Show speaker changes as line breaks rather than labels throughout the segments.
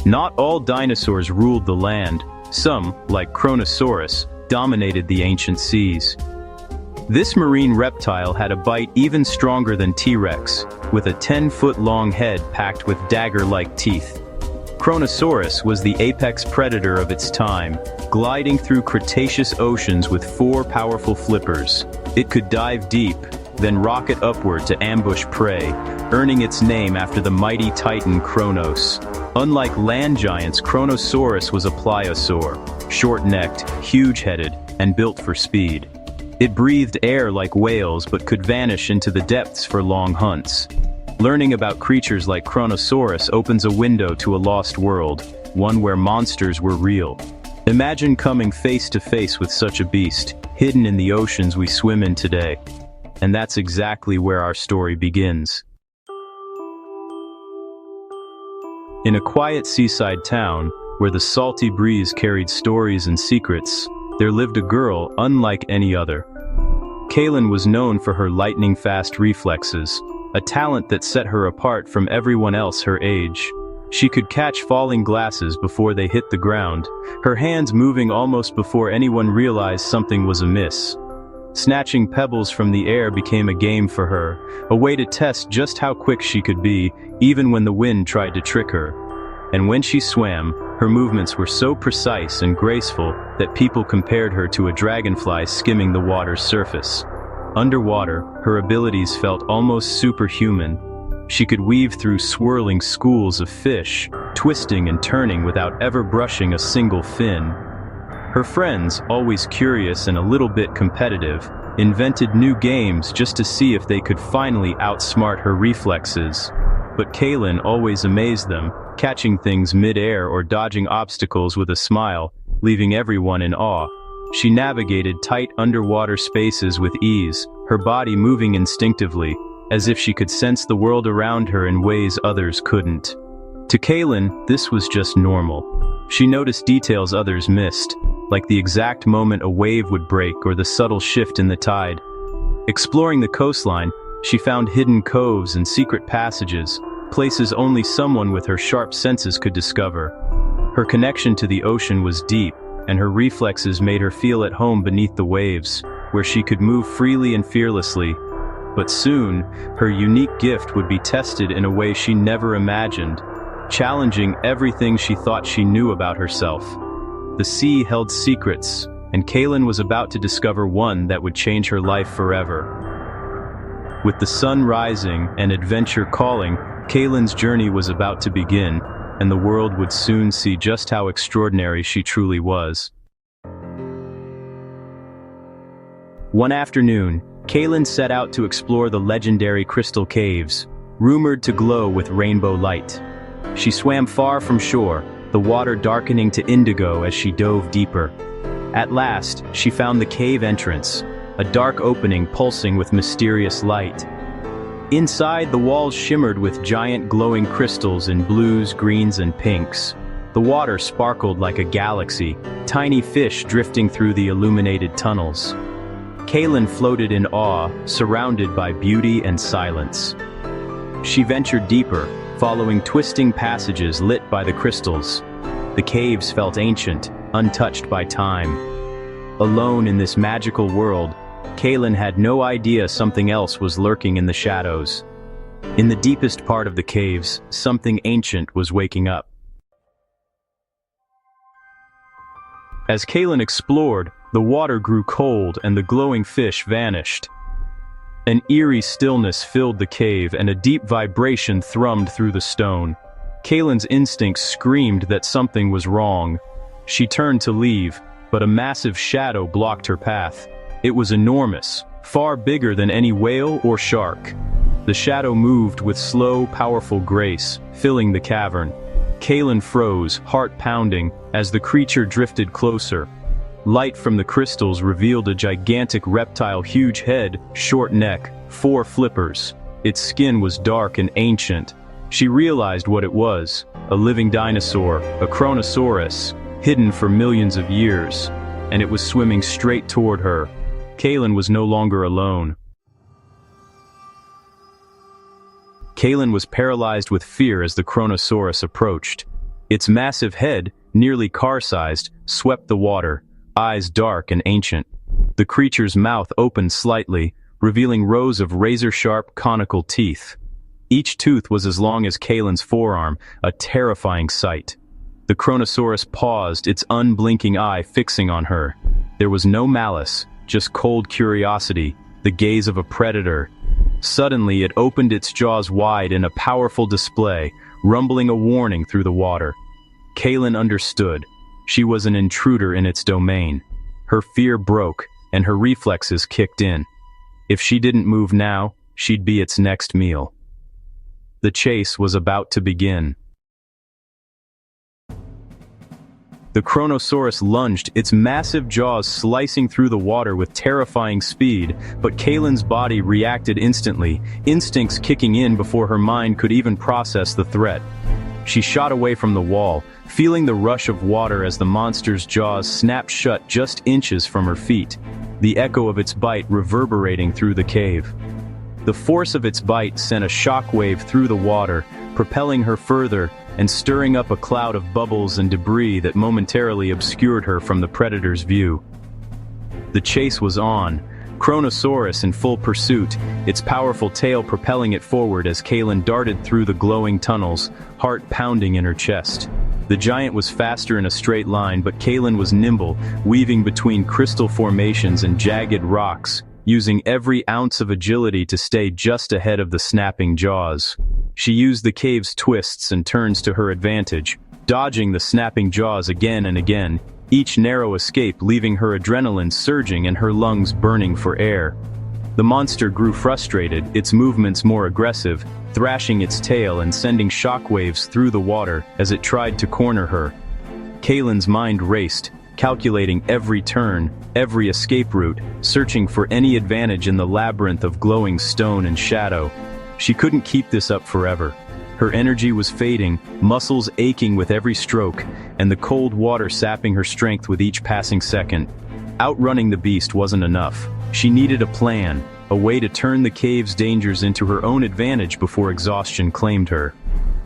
Not all dinosaurs ruled the land. Some, like Chronosaurus, dominated the ancient seas. This marine reptile had a bite even stronger than T-Rex, with a 10-foot-long head packed with dagger-like teeth. Chronosaurus was the apex predator of its time, gliding through Cretaceous oceans with 4 powerful flippers. It could dive deep, then rocket upward to ambush prey, earning its name after the mighty titan Kronos. Unlike land giants, Chronosaurus was a pliosaur, short-necked, huge-headed, and built for speed. It breathed air like whales but could vanish into the depths for long hunts. Learning about creatures like Chronosaurus opens a window to a lost world, one where monsters were real. Imagine coming face to face with such a beast, hidden in the oceans we swim in today. And that's exactly where our story begins. In a quiet seaside town, where the salty breeze carried stories and secrets, there lived a girl unlike any other. Kaylin was known for her lightning-fast reflexes, a talent that set her apart from everyone else her age. She could catch falling glasses before they hit the ground, her hands moving almost before anyone realized something was amiss. Snatching pebbles from the air became a game for her, a way to test just how quick she could be, even when the wind tried to trick her. And when she swam, her movements were so precise and graceful that people compared her to a dragonfly skimming the water's surface. Underwater, her abilities felt almost superhuman. She could weave through swirling schools of fish, twisting and turning without ever brushing a single fin. Her friends, always curious and a little bit competitive, invented new games just to see if they could finally outsmart her reflexes. But Kaylin always amazed them, catching things mid-air or dodging obstacles with a smile, leaving everyone in awe. She navigated tight underwater spaces with ease, her body moving instinctively, as if she could sense the world around her in ways others couldn't. To Kaylin, this was just normal. She noticed details others missed, like the exact moment a wave would break or the subtle shift in the tide. Exploring the coastline, she found hidden coves and secret passages, places only someone with her sharp senses could discover. Her connection to the ocean was deep, and her reflexes made her feel at home beneath the waves, where she could move freely and fearlessly. But soon, her unique gift would be tested in a way she never imagined, challenging everything she thought she knew about herself. The sea held secrets, and Kaylin was about to discover one that would change her life forever. With the sun rising and adventure calling, Kaylin's journey was about to begin, and the world would soon see just how extraordinary she truly was. One afternoon, Kaylin set out to explore the legendary crystal caves, rumored to glow with rainbow light. She swam far from shore, the water darkening to indigo as she dove deeper. At last, she found the cave entrance, a dark opening pulsing with mysterious light. Inside, the walls shimmered with giant glowing crystals in blues, greens, and pinks. The water sparkled like a galaxy, tiny fish drifting through the illuminated tunnels. Kaylin floated in awe, surrounded by beauty and silence. She ventured deeper, following twisting passages lit by the crystals. The caves felt ancient, untouched by time. Alone in this magical world, Kaylin had no idea something else was lurking in the shadows. In the deepest part of the caves, something ancient was waking up. As Kaylin explored, the water grew cold and the glowing fish vanished. An eerie stillness filled the cave and a deep vibration thrummed through the stone. Kaylin's instincts screamed that something was wrong. She turned to leave, but a massive shadow blocked her path. It was enormous, far bigger than any whale or shark. The shadow moved with slow, powerful grace, filling the cavern. Kaylin froze, heart pounding, as the creature drifted closer. Light from the crystals revealed a gigantic reptile, huge head, short neck, 4 flippers. Its skin was dark and ancient. She realized what it was, a living dinosaur, a Chronosaurus, hidden for millions of years, and it was swimming straight toward her. Kaylin was no longer alone. Kaylin was paralyzed with fear as the Chronosaurus approached. Its massive head, nearly car-sized, swept the water, eyes dark and ancient. The creature's mouth opened slightly, revealing rows of razor-sharp, conical teeth. Each tooth was as long as Kalen's forearm, a terrifying sight. The Chronosaurus paused, its unblinking eye fixing on her. There was no malice, just cold curiosity, the gaze of a predator. Suddenly it opened its jaws wide in a powerful display, rumbling a warning through the water. Kalen understood. She was an intruder in its domain. Her fear broke, and her reflexes kicked in. If she didn't move now, she'd be its next meal. The chase was about to begin. The Chronosaurus lunged, its massive jaws slicing through the water with terrifying speed, but Kalen's body reacted instantly, instincts kicking in before her mind could even process the threat. She shot away from the wall, feeling the rush of water as the monster's jaws snapped shut just inches from her feet, the echo of its bite reverberating through the cave. The force of its bite sent a shockwave through the water, propelling her further and stirring up a cloud of bubbles and debris that momentarily obscured her from the predator's view. The chase was on, Chronosaurus in full pursuit, its powerful tail propelling it forward as Kalen darted through the glowing tunnels, heart pounding in her chest. The giant was faster in a straight line, but Kalen was nimble, weaving between crystal formations and jagged rocks, using every ounce of agility to stay just ahead of the snapping jaws. She used the cave's twists and turns to her advantage, dodging the snapping jaws again and again, each narrow escape leaving her adrenaline surging and her lungs burning for air. The monster grew frustrated, its movements more aggressive, thrashing its tail and sending shockwaves through the water as it tried to corner her. Kalen's mind raced, calculating every turn, every escape route, searching for any advantage in the labyrinth of glowing stone and shadow. She couldn't keep this up forever. Her energy was fading, muscles aching with every stroke, and the cold water sapping her strength with each passing second. Outrunning the beast wasn't enough. She needed a plan, a way to turn the cave's dangers into her own advantage before exhaustion claimed her.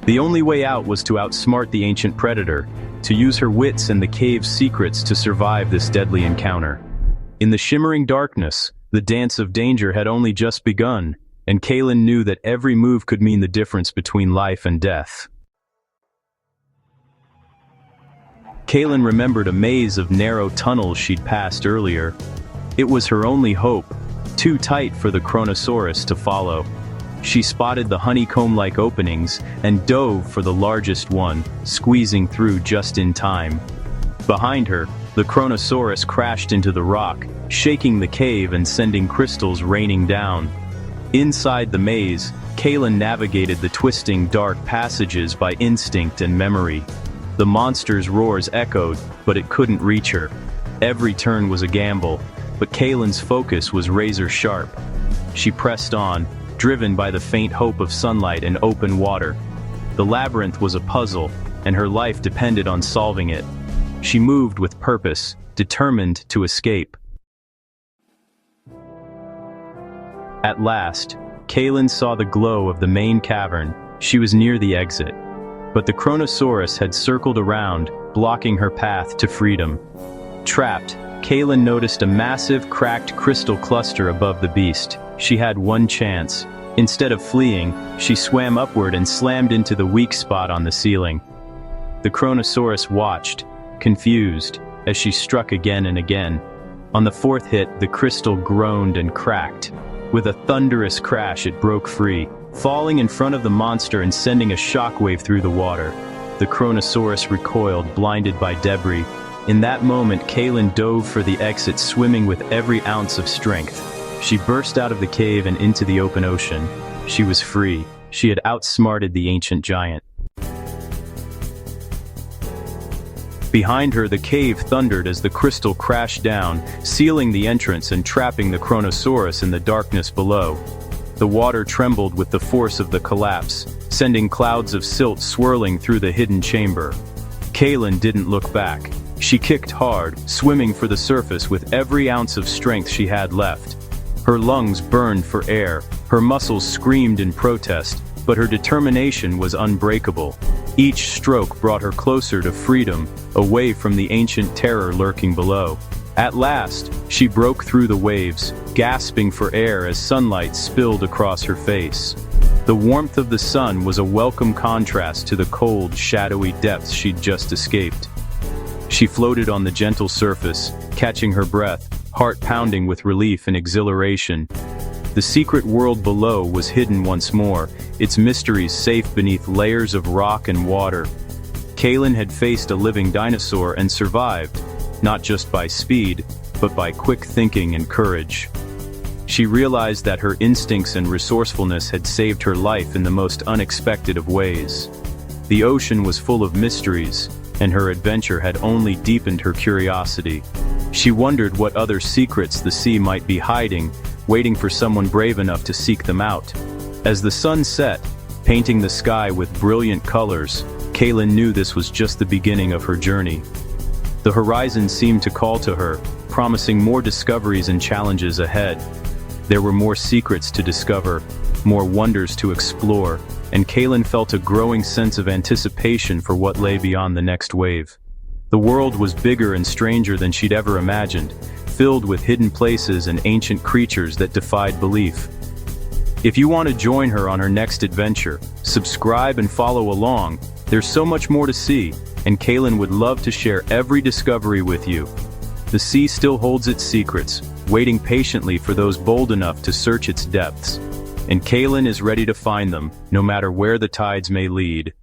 The only way out was to outsmart the ancient predator, to use her wits and the cave's secrets to survive this deadly encounter. In the shimmering darkness, the dance of danger had only just begun, and Kalen knew that every move could mean the difference between life and death. Kalen remembered a maze of narrow tunnels she'd passed earlier. It was her only hope, too tight for the Chronosaurus to follow. She spotted the honeycomb-like openings and dove for the largest one, squeezing through just in time. Behind her, the Chronosaurus crashed into the rock, shaking the cave and sending crystals raining down. Inside the maze, Kalen navigated the twisting, dark passages by instinct and memory. The monster's roars echoed, but it couldn't reach her. Every turn was a gamble, but Kalen's focus was razor-sharp. She pressed on, driven by the faint hope of sunlight and open water. The labyrinth was a puzzle, and her life depended on solving it. She moved with purpose, determined to escape. At last, Kalen saw the glow of the main cavern. She was near the exit. But the Chronosaurus had circled around, blocking her path to freedom. Trapped, Kalen noticed a massive, cracked crystal cluster above the beast. She had one chance. Instead of fleeing, she swam upward and slammed into the weak spot on the ceiling. The Chronosaurus watched, confused, as she struck again and again. On the fourth hit, the crystal groaned and cracked. With a thunderous crash, it broke free, falling in front of the monster and sending a shockwave through the water. The Chronosaurus recoiled, blinded by debris. In that moment, Kalen dove for the exit, swimming with every ounce of strength. She burst out of the cave and into the open ocean. She was free. She had outsmarted the ancient giant. Behind her, the cave thundered as the crystal crashed down, sealing the entrance and trapping the Chronosaurus in the darkness below. The water trembled with the force of the collapse, sending clouds of silt swirling through the hidden chamber. Kalen didn't look back. She kicked hard, swimming for the surface with every ounce of strength she had left. Her lungs burned for air, her muscles screamed in protest, but her determination was unbreakable. Each stroke brought her closer to freedom, away from the ancient terror lurking below. At last, she broke through the waves, gasping for air as sunlight spilled across her face. The warmth of the sun was a welcome contrast to the cold, shadowy depths she'd just escaped. She floated on the gentle surface, catching her breath, heart pounding with relief and exhilaration. The secret world below was hidden once more, its mysteries safe beneath layers of rock and water. Kaylin had faced a living dinosaur and survived, not just by speed, but by quick thinking and courage. She realized that her instincts and resourcefulness had saved her life in the most unexpected of ways. The ocean was full of mysteries, and her adventure had only deepened her curiosity. She wondered what other secrets the sea might be hiding, waiting for someone brave enough to seek them out. As the sun set, painting the sky with brilliant colors, Kaylin knew this was just the beginning of her journey. The horizon seemed to call to her, promising more discoveries and challenges ahead. There were more secrets to discover, more wonders to explore, and Kaylin felt a growing sense of anticipation for what lay beyond the next wave. The world was bigger and stranger than she'd ever imagined, filled with hidden places and ancient creatures that defied belief. If you want to join her on her next adventure, subscribe and follow along. There's so much more to see, and Kaylin would love to share every discovery with you. The sea still holds its secrets, waiting patiently for those bold enough to search its depths. And Kaylin is ready to find them, no matter where the tides may lead.